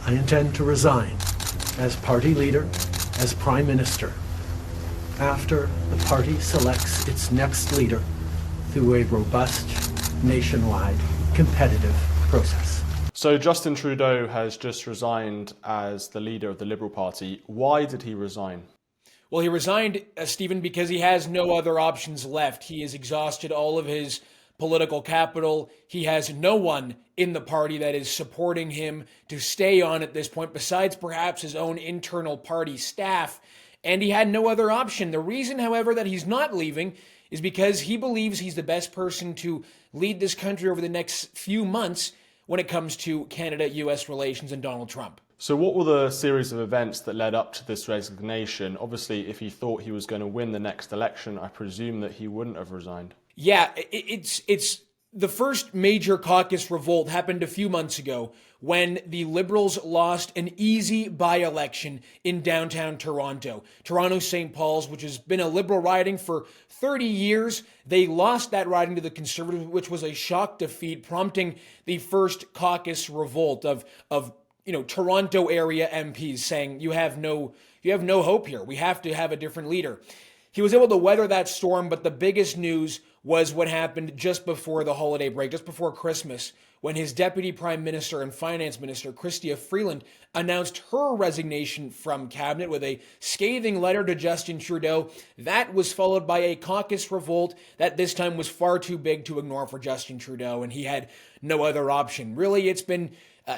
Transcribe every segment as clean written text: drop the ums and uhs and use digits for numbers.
I intend to resign as party leader, as Prime Minister, after the party selects its next leader through a robust, nationwide, competitive process. So Justin Trudeau has just resigned as the leader of the Liberal Party. Why did he resign? Well, he resigned, Stephen, because he has no other options left. He has exhausted all of his political capital. He has no one in the party that is supporting him to stay on at this point, besides perhaps his own internal party staff. And he had no other option. The reason, however, that he's not leaving is because he believes he's the best person to lead this country over the next few months when it comes to Canada-US relations and Donald Trump. So what were the series of events that led up to this resignation? Obviously, if he thought he was going to win the next election, I presume that he wouldn't have resigned. Yeah, it's the first major caucus revolt happened a few months ago when the Liberals lost an easy by-election in downtown Toronto, St. Paul's, which has been a Liberal riding for 30 years. They lost that riding to the Conservatives, which was a shock defeat, prompting the first caucus revolt of Toronto area MPs saying, you have no hope here. We have to have a different leader. He was able to weather that storm, but the biggest news was what happened just before the holiday break, just before Christmas, when his Deputy Prime Minister and Finance Minister, Chrystia Freeland, announced her resignation from cabinet with a scathing letter to Justin Trudeau. That was followed by a caucus revolt that this time was far too big to ignore for Justin Trudeau, and he had no other option. Really, it's been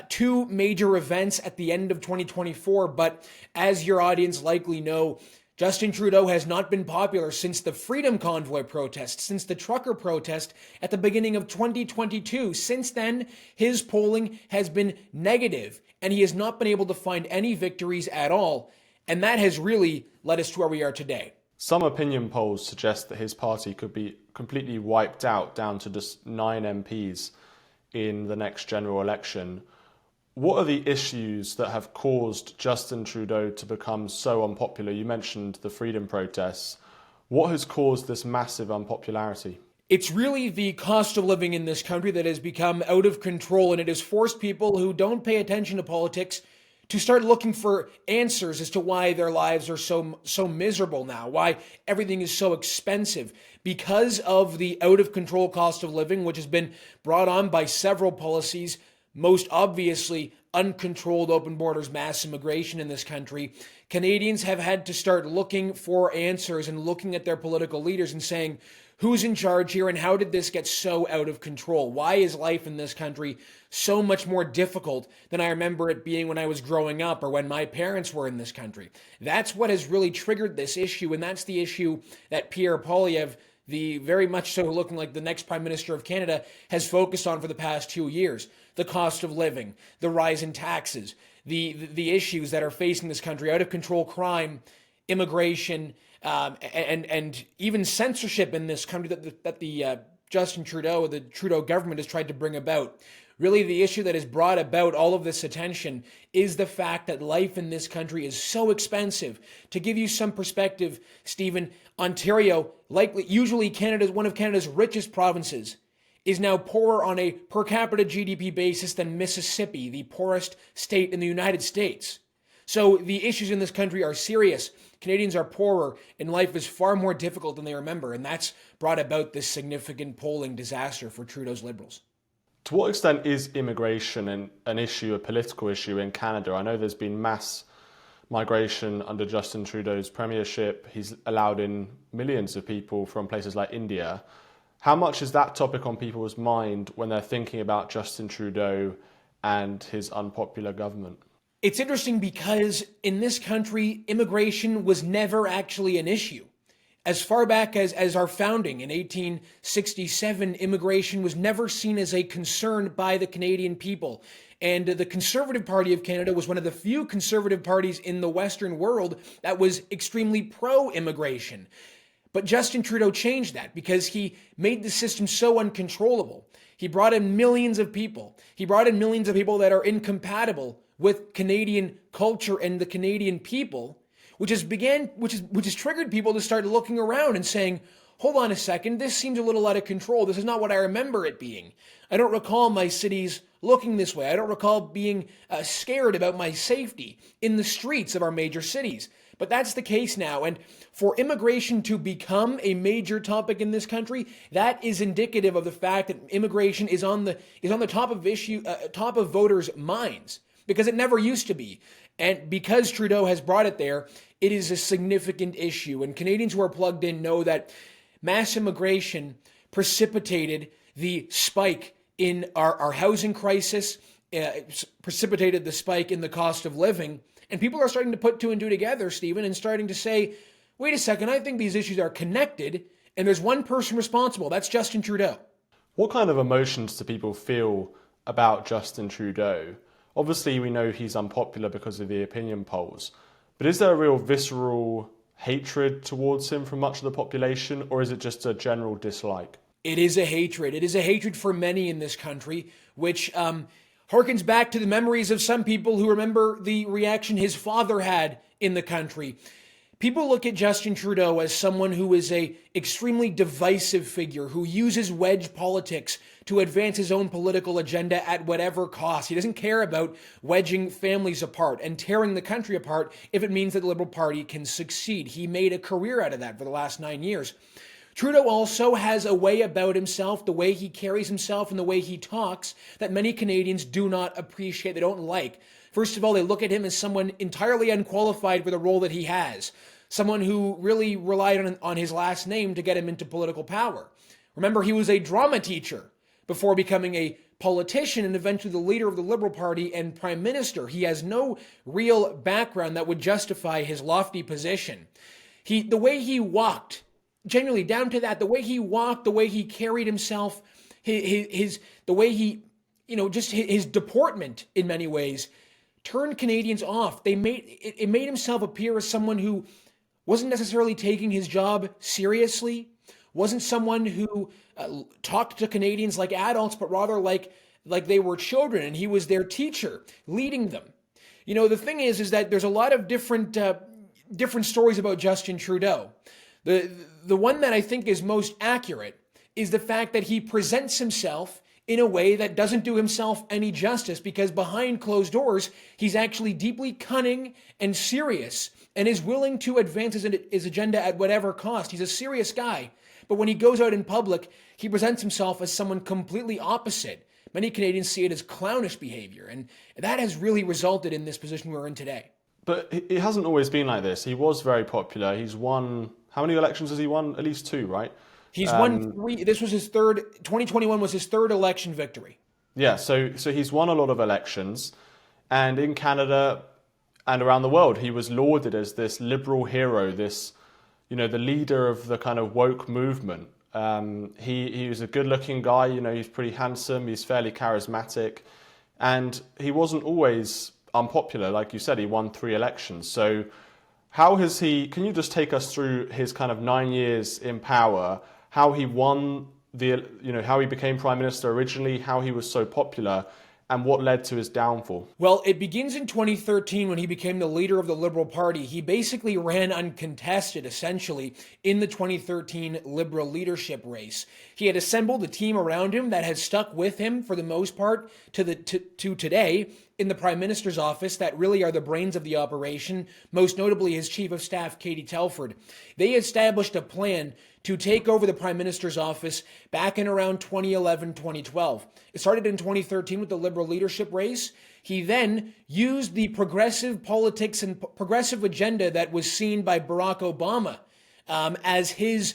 two major events at the end of 2024, but as your audience likely know, Justin Trudeau has not been popular since the Freedom Convoy protest, since the trucker protest at the beginning of 2022. Since then, his polling has been negative, and he has not been able to find any victories at all, and that has really led us to where we are today. Some opinion polls suggest that his party could be completely wiped out, down to just 9 MPs in the next general election. What are the issues that have caused Justin Trudeau to become so unpopular? You mentioned the freedom protests. What has caused this massive unpopularity? It's really the cost of living in this country that has become out of control, and it has forced people who don't pay attention to politics to start looking for answers as to why their lives are so miserable now, why everything is so expensive. Because of the out of control cost of living, which has been brought on by several policies, most obviously uncontrolled open borders, mass immigration in this country, Canadians have had to start looking for answers and looking at their political leaders and saying, who's in charge here and how did this get so out of control? Why is life in this country so much more difficult than I remember it being when I was growing up or when my parents were in this country? That's what has really triggered this issue, and that's the issue that Pierre Poilievre, the very much so looking like the next Prime Minister of Canada, has focused on for the past 2 years. The cost of living, the rise in taxes, the issues that are facing this country, out of control crime, immigration, and even censorship in this country that the Justin Trudeau, the Trudeau government has tried to bring about. Really, the issue that has brought about all of this attention is the fact that life in this country is so expensive. To give you some perspective, Stephen, Ontario, usually one of Canada's richest provinces, is now poorer on a per capita GDP basis than Mississippi, the poorest state in the United States. So the issues in this country are serious. Canadians are poorer, and life is far more difficult than they remember, and that's brought about this significant polling disaster for Trudeau's Liberals. To what extent is immigration an issue, a political issue in Canada? I know there's been mass migration under Justin Trudeau's premiership. He's allowed in millions of people from places like India. How much is that topic on people's mind when they're thinking about Justin Trudeau and his unpopular government? It's interesting because in this country, immigration was never actually an issue. As far back as our founding in 1867, immigration was never seen as a concern by the Canadian people. And the Conservative Party of Canada was one of the few conservative parties in the Western world that was extremely pro-immigration. But Justin Trudeau changed that because he made the system so uncontrollable. He brought in millions of people. He brought in millions of people that are incompatible with Canadian culture and the Canadian people, which has triggered people to start looking around and saying, hold on a second, this seems a little out of control. This is not what I remember it being. I don't recall my cities looking this way. I don't recall being scared about my safety in the streets of our major cities. But that's the case now. And for immigration to become a major topic in this country, that is indicative of the fact that immigration is on the top of voters' minds, because it never used to be. And because Trudeau has brought it there, it is a significant issue. And Canadians who are plugged in know that mass immigration precipitated the spike in our housing crisis, precipitated the spike in the cost of living. And people are starting to put two and two together, Stephen, and starting to say, wait a second, I think these issues are connected, and there's one person responsible. That's Justin Trudeau. What kind of emotions do people feel about Justin Trudeau? Obviously, we know he's unpopular because of the opinion polls, but is there a real visceral hatred towards him from much of the population, or is it just a general dislike? It is a hatred. It is a hatred for many in this country, which harkens back to the memories of some people who remember the reaction his father had in the country. People look at Justin Trudeau as someone who is a extremely divisive figure, who uses wedge politics to advance his own political agenda at whatever cost. He doesn't care about wedging families apart and tearing the country apart if it means that the Liberal Party can succeed. He made a career out of that for the last 9 years. Trudeau also has a way about himself, the way he carries himself and the way he talks, that many Canadians do not appreciate, they don't like. First of all, they look at him as someone entirely unqualified for the role that he has, someone who really relied on his last name to get him into political power. Remember, he was a drama teacher before becoming a politician and eventually the leader of the Liberal Party and Prime Minister. He has no real background that would justify his lofty position. The way he walked, genuinely down to that, the way he walked, the way he carried himself, the way he, just his deportment in many ways turned Canadians off. It made himself appear as someone who wasn't necessarily taking his job seriously, wasn't someone who talked to Canadians like adults, but rather like they were children, and he was their teacher, leading them. The thing is that there's a lot of different stories about Justin Trudeau. The one that I think is most accurate is the fact that he presents himself in a way that doesn't do himself any justice, because behind closed doors, he's actually deeply cunning and serious and is willing to advance his agenda at whatever cost. He's a serious guy, but when he goes out in public, he presents himself as someone completely opposite. Many Canadians see it as clownish behavior, and that has really resulted in this position we're in today. But it hasn't always been like this. He was very popular. He's won, how many elections has he won? At least 2, right? He's won 3. This was his third. 2021 was his third election victory. Yeah, so he's won a lot of elections, and in Canada and around the world, he was lauded as this liberal hero, this, the leader of the kind of woke movement. He was a good-looking guy. He's pretty handsome. He's fairly charismatic, and he wasn't always unpopular. Like you said, he won 3 elections. So how has he, can you just take us through his kind of 9 years in power, how he won how he became Prime Minister originally, how he was so popular, and what led to his downfall? Well, it begins in 2013 when he became the leader of the Liberal Party. He basically ran uncontested, essentially, in the 2013 Liberal leadership race. He had assembled a team around him that has stuck with him for the most part to today in the Prime Minister's office that really are the brains of the operation, most notably his Chief of Staff, Katie Telford. They established a plan to take over the Prime Minister's office back in around 2011, 2012. It started in 2013 with the Liberal leadership race. He then used the progressive politics and progressive agenda that was seen by Barack Obama as his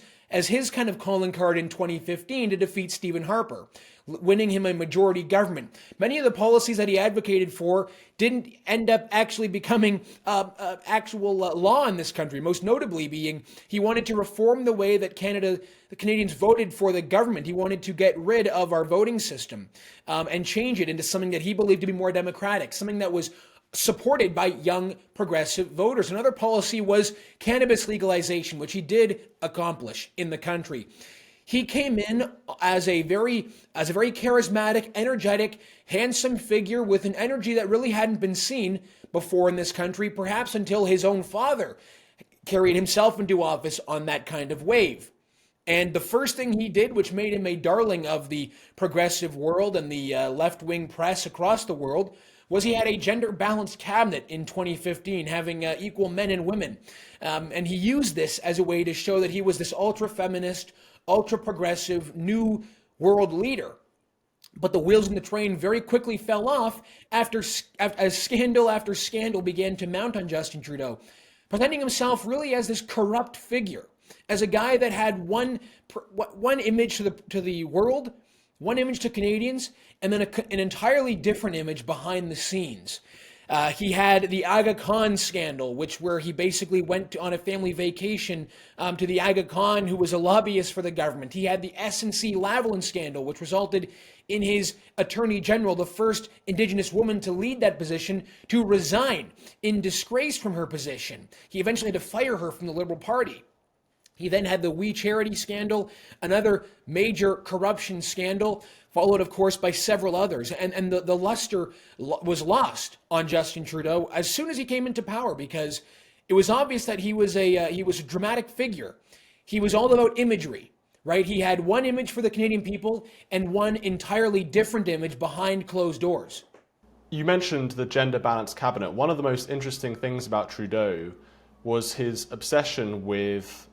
kind of calling card in 2015 to defeat Stephen Harper, winning him a majority government. Many of the policies that he advocated for didn't end up actually becoming actual law in this country, most notably being he wanted to reform the way that the Canadians voted for the government. He wanted to get rid of our voting system and change it into something that he believed to be more democratic, something that was supported by young progressive voters. Another policy was cannabis legalization, which he did accomplish in the country. He came in as a very charismatic, energetic, handsome figure with an energy that really hadn't been seen before in this country, perhaps until his own father carried himself into office on that kind of wave. And the first thing he did, which made him a darling of the progressive world and the left-wing press across the world, was he had a gender-balanced cabinet in 2015, having equal men and women. And he used this as a way to show that he was this ultra-feminist, ultra-progressive, new world leader. But the wheels in the train very quickly fell off as scandal after scandal began to mount on Justin Trudeau, presenting himself really as this corrupt figure, as a guy that had one image to the world, one image to Canadians, and then an entirely different image behind the scenes. He had the Aga Khan scandal, where he basically went on a family vacation to the Aga Khan, who was a lobbyist for the government. He had the SNC-Lavalin scandal, which resulted in his Attorney General, the first Indigenous woman to lead that position, to resign in disgrace from her position. He eventually had to fire her from the Liberal Party. He then had the We Charity scandal, another major corruption scandal, followed, of course, by several others. And the luster was lost on Justin Trudeau as soon as he came into power, because it was obvious that he was a dramatic figure. He was all about imagery, right? He had one image for the Canadian people and one entirely different image behind closed doors. You mentioned the gender balanced cabinet. One of the most interesting things about Trudeau was his obsession with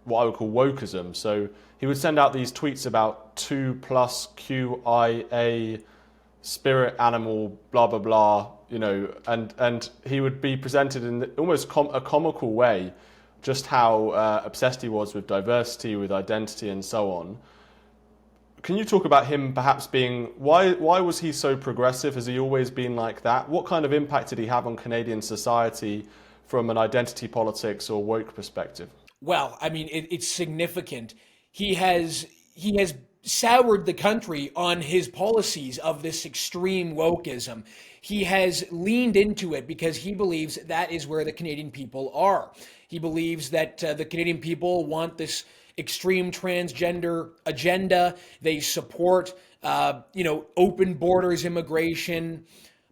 what I would call wokeism. So he would send out these tweets about 2+ QIA, spirit animal, blah, blah, blah, and he would be presented in almost a comical way, just how obsessed he was with diversity, with identity, and so on. Can you talk about him perhaps being, why was he so progressive? Has he always been like that? What kind of impact did he have on Canadian society from an identity politics or woke perspective? Well, I mean, it's significant. He has soured the country on his policies of this extreme wokeism. He has leaned into it because he believes that is where the Canadian people are. He believes that the Canadian people want this extreme transgender agenda. They support, open borders immigration.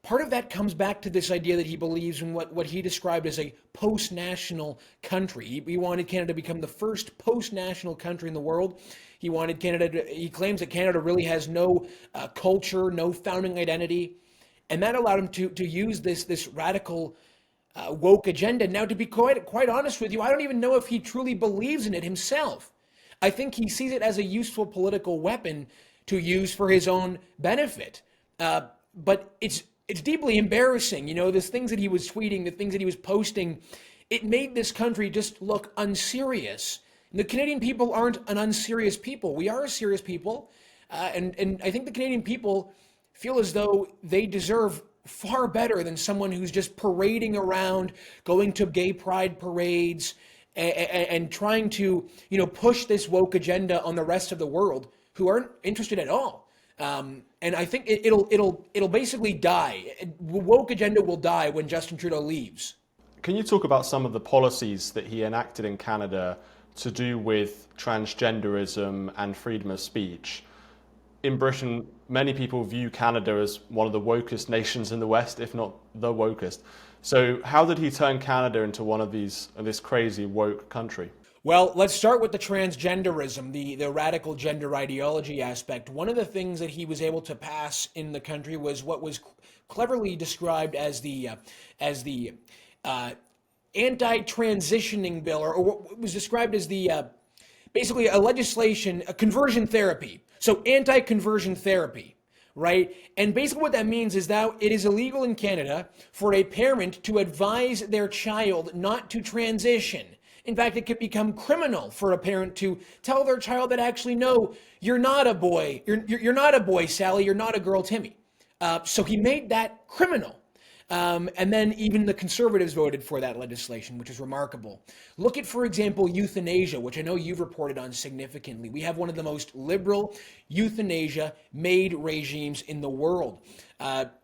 Part of that comes back to this idea that he believes in what he described as a post-national country. He wanted Canada to become the first post-national country in the world. He claims that Canada really has no culture, no founding identity. And that allowed him to use this radical woke agenda. Now, to be quite honest with you, I don't even know if he truly believes in it himself. I think he sees it as a useful political weapon to use for his own benefit. But it's deeply embarrassing. The things that he was tweeting, the things that he was posting, it made this country just look unserious. And the Canadian people aren't an unserious people. We are a serious people. And I think the Canadian people feel as though they deserve far better than someone who's just parading around, going to gay pride parades, and trying to, push this woke agenda on the rest of the world who aren't interested at all. And I think it'll basically die. Woke agenda will die when Justin Trudeau leaves. Can you talk about some of the policies that he enacted in Canada to do with transgenderism and freedom of speech? In Britain, many people view Canada as one of the wokest nations in the West, if not the wokest. So how did he turn Canada into one of this crazy woke country? Well, let's start with the transgenderism, the radical gender ideology aspect. One of the things that he was able to pass in the country was what was cleverly described as the anti-transitioning bill, or what was described as basically a legislation, a conversion therapy. So anti-conversion therapy, right? And basically what that means is that it is illegal in Canada for a parent to advise their child not to transition. In fact, it could become criminal for a parent to tell their child that actually, no, you're not a boy. You're not a boy, Sally. You're not a girl, Timmy. So he made that criminal. And then even the Conservatives voted for that legislation, which is remarkable. Look at, for example, euthanasia, which I know you've reported on significantly. We have one of the most liberal euthanasia-made regimes in the world.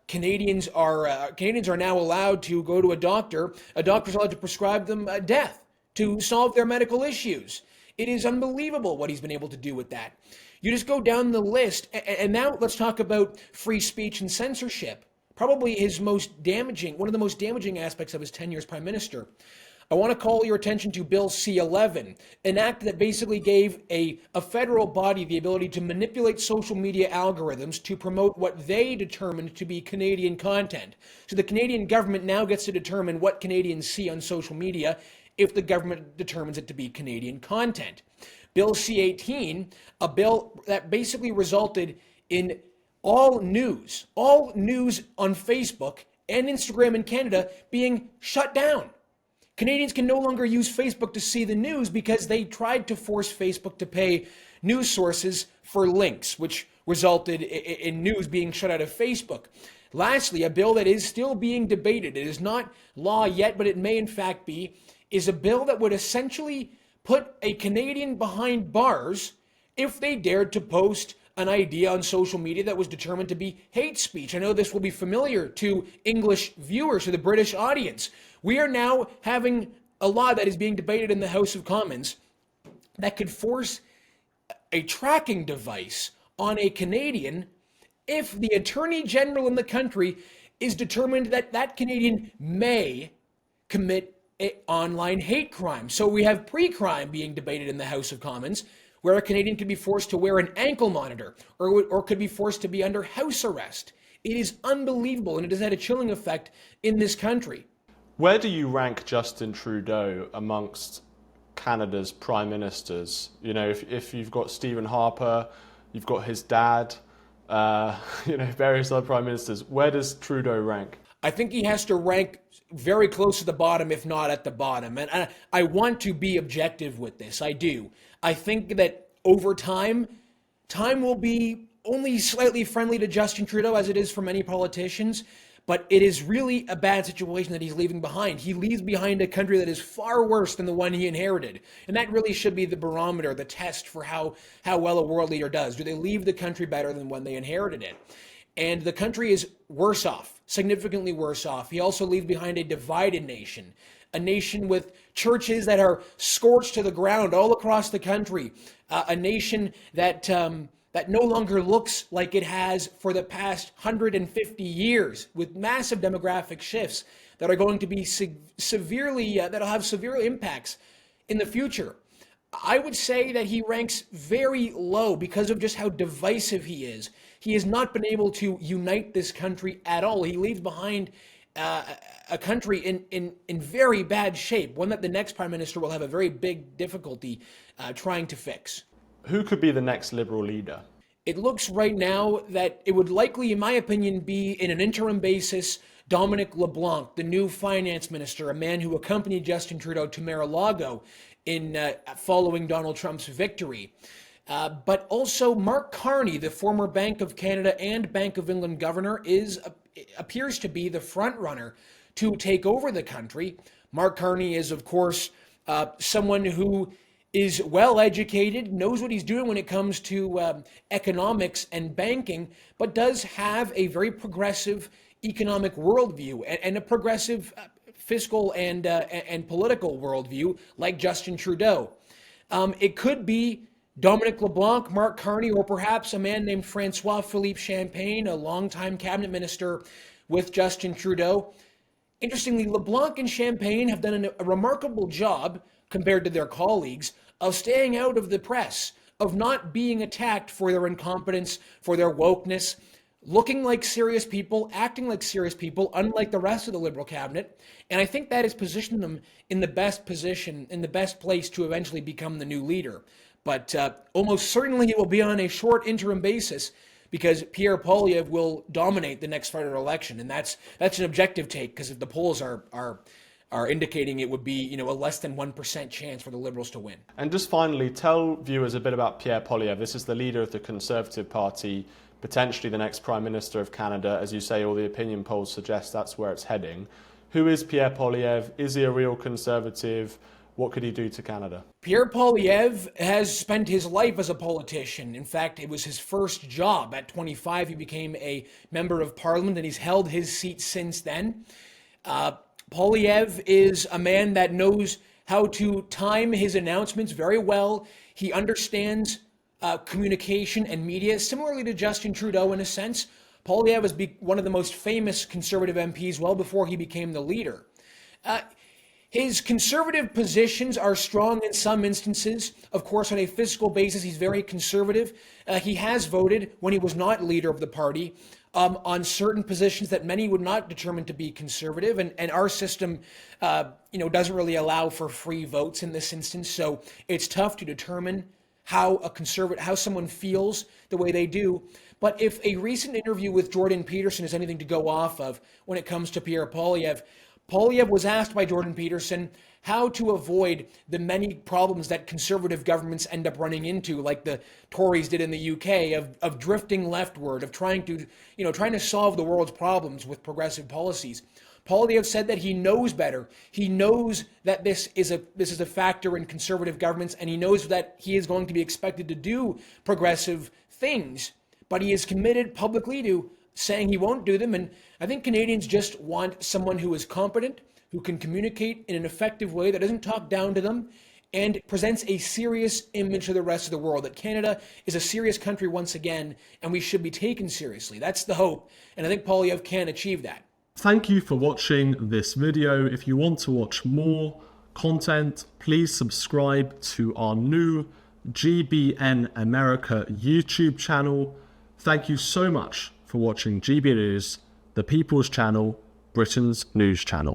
Canadians are now allowed to go to a doctor. A doctor's allowed to prescribe them death to solve their medical issues. It is unbelievable what he's been able to do with that. You just go down the list, and now let's talk about free speech and censorship. Probably one of the most damaging aspects of his tenure as Prime Minister. I want to call your attention to Bill C-11, an act that basically gave a federal body the ability to manipulate social media algorithms to promote what they determined to be Canadian content. So the Canadian government now gets to determine what Canadians see on social media if the government determines it to be Canadian content. Bill C-18, a bill that basically resulted in all news on Facebook and Instagram in Canada being shut down. Canadians can no longer use Facebook to see the news because they tried to force Facebook to pay news sources for links, which resulted in news being shut out of Facebook. Lastly, a bill that is still being debated, it is not law yet, but it may in fact be, is a bill that would essentially put a Canadian behind bars if they dared to post an idea on social media that was determined to be hate speech. I know this will be familiar to English viewers, to the British audience. We are now having a law that is being debated in the House of Commons that could force a tracking device on a Canadian if the Attorney General in the country is determined that that Canadian may commit an online hate crime. So we have pre-crime being debated in the House of Commons, where a Canadian could be forced to wear an ankle monitor or could be forced to be under house arrest. It is unbelievable, and it has had a chilling effect in this country. Where do you rank Justin Trudeau amongst Canada's prime ministers? You know, if you've got Stephen Harper, you've got his dad, various other prime ministers, where does Trudeau rank? I think he has to rank very close to the bottom, if not at the bottom. And I want to be objective with this. I do. I think that over time will be only slightly friendly to Justin Trudeau, as it is for many politicians. But it is really a bad situation that he's leaving behind. He leaves behind a country that is far worse than the one he inherited. And that really should be the barometer, the test for how well a world leader does. Do they leave the country better than when they inherited it? And the country is worse off, significantly worse off. He also leaves behind a divided nation, a nation with churches that are scorched to the ground all across the country, a nation that no longer looks like it has for the past 150 years, with massive demographic shifts that are going to be that'll have severe impacts in the future. I would say that he ranks very low because of just how divisive he is. He has not been able to unite this country at all. He leaves behind a country in very bad shape, one that the next prime minister will have a very big difficulty trying to fix. Who could be the next Liberal leader? It looks right now that it would likely, in my opinion, be in an interim basis, Dominic LeBlanc, the new finance minister, a man who accompanied Justin Trudeau to Mar-a-Lago in following Donald Trump's victory. But also Mark Carney, the former Bank of Canada and Bank of England governor, appears to be the front runner to take over the country. Mark Carney is, of course, someone who is well educated, knows what he's doing when it comes to economics and banking, but does have a very progressive economic worldview and a progressive fiscal and political worldview like Justin Trudeau. It could be Dominic LeBlanc, Mark Carney, or perhaps a man named Francois-Philippe Champagne, a longtime cabinet minister with Justin Trudeau. Interestingly, LeBlanc and Champagne have done a remarkable job compared to their colleagues of staying out of the press, of not being attacked for their incompetence, for their wokeness, looking like serious people, acting like serious people, unlike the rest of the Liberal cabinet. And I think that has positioned them in the best position, in the best place to eventually become the new leader. But almost certainly it will be on a short interim basis because Pierre Poilievre will dominate the next federal election. And that's an objective take, because if the polls are indicating it would be, a less than 1% chance for the Liberals to win. And just finally, tell viewers a bit about Pierre Poilievre. This is the leader of the Conservative Party, potentially the next Prime Minister of Canada. As you say, all the opinion polls suggest that's where it's heading. Who is Pierre Poilievre? Is he a real Conservative? What could he do to Canada? Pierre Poilievre has spent his life as a politician. In fact, it was his first job. At 25, he became a member of Parliament, and he's held his seat since then. Poilievre is a man that knows how to time his announcements very well. He understands communication and media, similarly to Justin Trudeau in a sense. Poilievre was one of the most famous Conservative MPs well before he became the leader. His conservative positions are strong in some instances. Of course, on a fiscal basis, he's very conservative. He has voted, when he was not leader of the party, on certain positions that many would not determine to be conservative. And our system, doesn't really allow for free votes in this instance. So it's tough to determine how someone feels the way they do. But if a recent interview with Jordan Peterson is anything to go off of when it comes to Pierre Poilievre, Poilievre was asked by Jordan Peterson how to avoid the many problems that conservative governments end up running into, like the Tories did in the UK, of drifting leftward, of trying to solve the world's problems with progressive policies. Poilievre said that he knows better. He knows that this is a factor in conservative governments, and he knows that he is going to be expected to do progressive things, but he is committed publicly to saying he won't do them. And I think Canadians just want someone who is competent, who can communicate in an effective way, that doesn't talk down to them, and presents a serious image to the rest of the world, that Canada is a serious country once again, and we should be taken seriously. That's the hope, and I think Poilievre can achieve that. Thank you for watching this video. If you want to watch more content, please subscribe to our new GBN America YouTube channel. Thank you so much for watching GB News, the People's Channel, Britain's news channel.